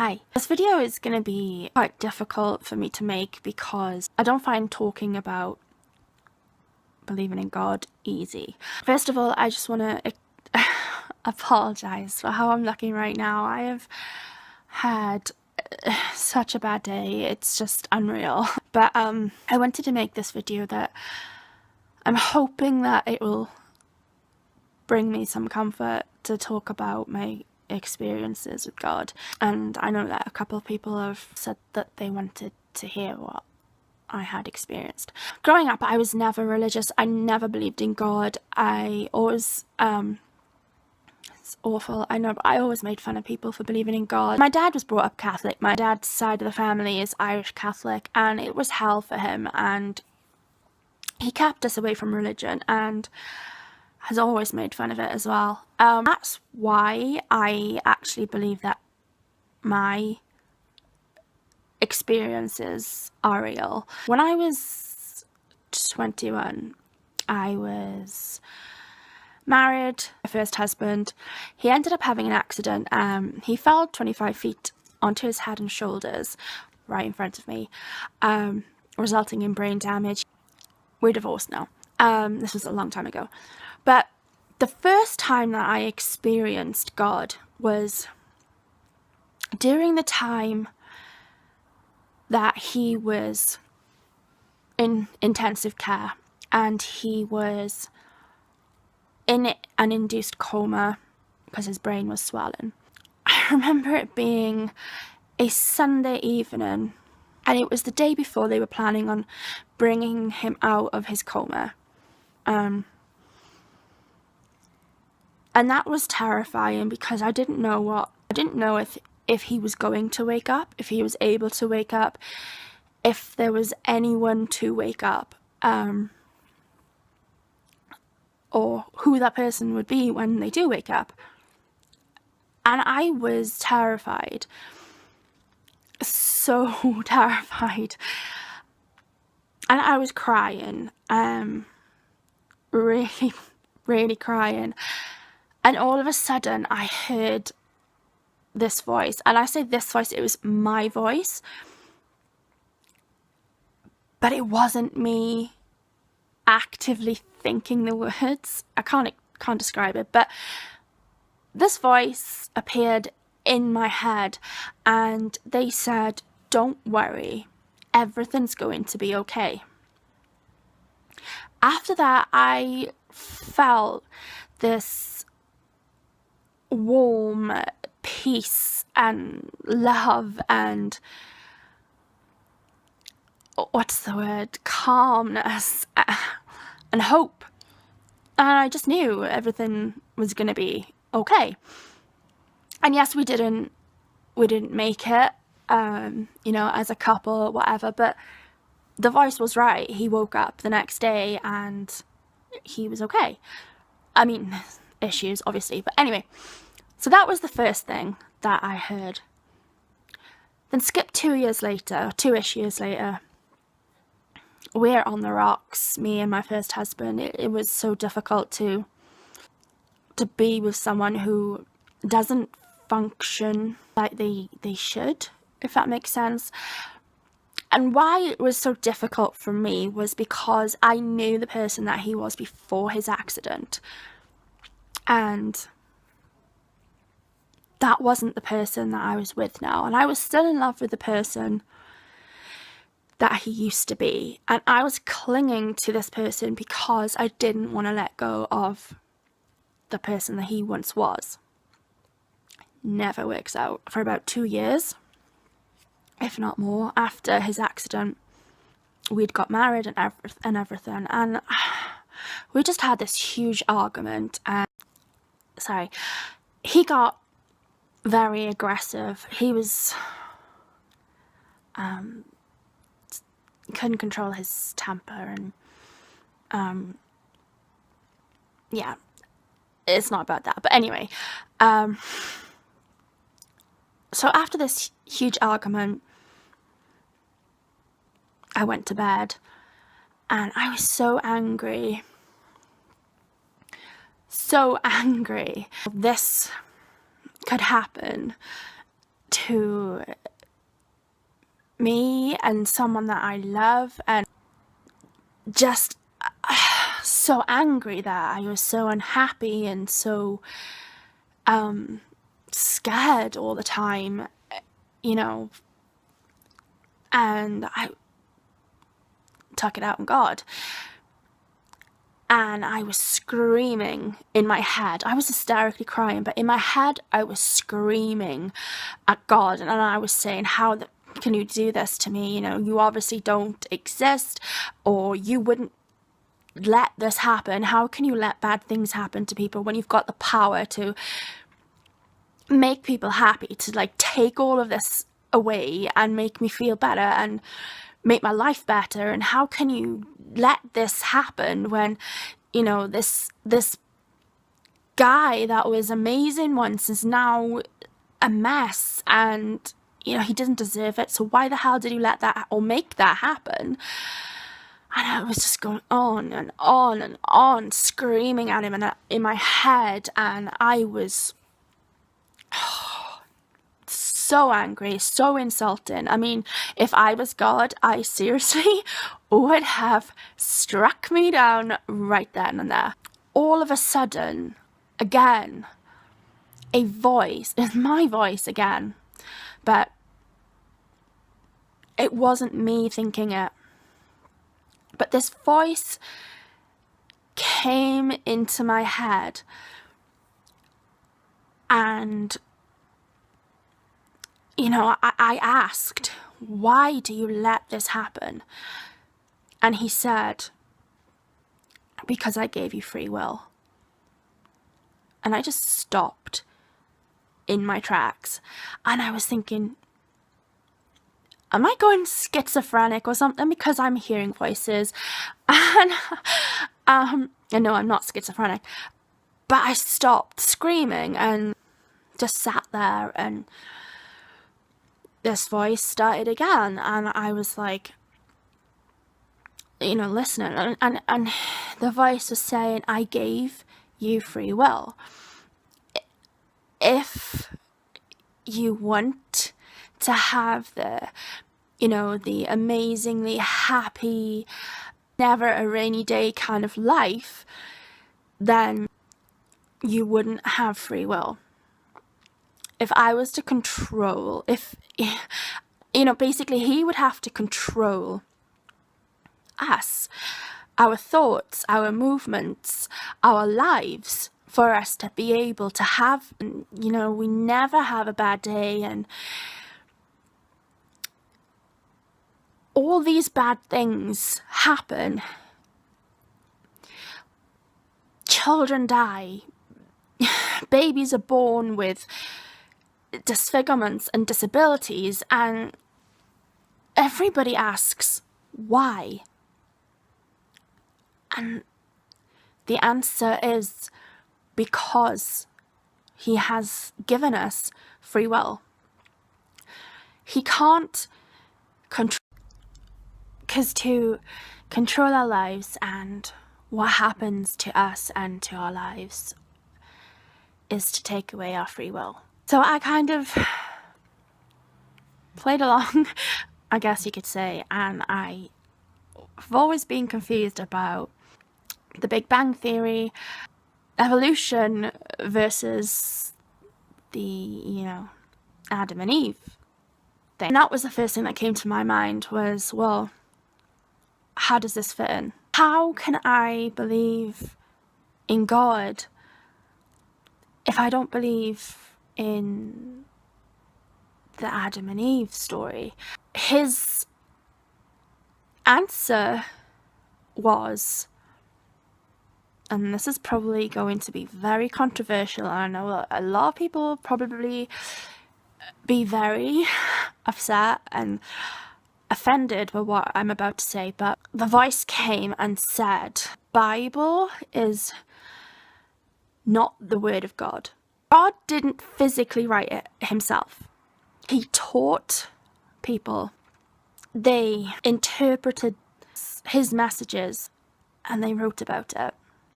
Hi. This video is going to be quite difficult for me to make because I don't find talking about believing in God easy. First of all, I just want to apologize for how I'm looking right now. I have had such a bad day. It's just unreal. But I wanted to make this video that I'm hoping that it will bring me some comfort to talk about my experiences with God. And I know that a couple of people have said that they wanted to hear what I had experienced. Growing up, I was never religious. I never believed in God. I always it's awful, I know, but I always made fun of people for believing in God. My dad was brought up Catholic. My dad's side of the family is Irish Catholic, and it was hell for him, and he kept us away from religion and has always made fun of it as well. That's why I actually believe that my experiences are real. When I was 21, I was married, my first husband. He ended up having an accident. He fell 25 feet onto his head and shoulders right in front of me, resulting in brain damage. We're divorced now. This was a long time ago. But the first time that I experienced God was during the time that he was in intensive care and he was in an induced coma because his brain was swollen. I remember it being a Sunday evening, and it was the day before they were planning on bringing him out of his coma. And that was terrifying because I didn't know if he was going to wake up, if he was able to wake up, if there was anyone to wake up, or who that person would be when they do wake up. And I was terrified, so terrified, and I was crying, really crying. And all of a sudden I heard this voice, and I say this voice, it was my voice, but it wasn't me actively thinking the words. I can't describe it, but this voice appeared in my head and they said, "Don't worry, everything's going to be okay." After that, I felt this warm peace and love and calmness and hope, and I just knew everything was going to be okay. And yes, we didn't make it, as a couple, whatever, but the voice was right. He woke up the next day and he was okay. I mean, issues obviously, but anyway, so that was the first thing that I heard. Then skip 2-ish years later, we're on the rocks, me and my first husband. It was so difficult to be with someone who doesn't function like they should, if that makes sense. And why it was so difficult for me was because I knew the person that he was before his accident, and that wasn't the person that I was with now. And I was still in love with the person that he used to be, and I was clinging to this person because I didn't want to let go of the person that he once was. Never works out. For about 2 years, if not more, after his accident, we'd got married and everything, and we just had this huge argument. And he got very aggressive. He was couldn't control his temper, and yeah, it's not about that, but anyway, so after this huge argument, I went to bed and I was so angry this could happen, to me and someone that I love, and just so angry that I was so unhappy and so scared all the time, you know, and I took it out on God. And I was screaming in my head. I was hysterically crying, but in my head I was screaming at God, and I was saying, how can you do this to me? You know, you obviously don't exist, or you wouldn't let this happen. How can you let bad things happen to people when you've got the power to make people happy, to like take all of this away and make me feel better and make my life better? And how can you let this happen when, you know, this guy that was amazing once is now a mess, and you know, he doesn't deserve it, so why the hell did you let that or make that happen? And I was just going on and on and on, screaming at him in my head, and I was so angry, so insulting. I mean, if I was God, I seriously would have struck me down right then and there. All of a sudden, again, a voice, it's my voice again, but it wasn't me thinking it. But this voice came into my head, and, you know, I asked, why do you let this happen? And he said, because I gave you free will. And I just stopped in my tracks, and I was thinking, am I going schizophrenic or something because I'm hearing voices? And no, I'm not schizophrenic, but I stopped screaming and just sat there, and this voice started again, and I was like, you know, listening, and the voice was saying, I gave you free will. If you want to have the, you know, the amazingly happy, never a rainy day kind of life, then you wouldn't have free will. If I was to control, if, you know, basically he would have to control us, our thoughts, our movements, our lives, for us to be able to have, you know, we never have a bad day, and all these bad things happen. Children die, babies are born with disfigurements and disabilities, and everybody asks why. And the answer is because he has given us free will. He can't control, because to control our lives and what happens to us and to our lives is to take away our free will. So I kind of played along, I guess you could say, and I've always been confused about the Big Bang Theory, evolution versus the, you know, Adam and Eve thing. And that was the first thing that came to my mind was, well, how does this fit in? How can I believe in God if I don't believe in the Adam and Eve story? His answer was, and this is probably going to be very controversial, and I know a lot of people will probably be very upset and offended by what I'm about to say, but the voice came and said, Bible is not the word of God. God didn't physically write it himself. He taught people. They interpreted his messages and they wrote about it.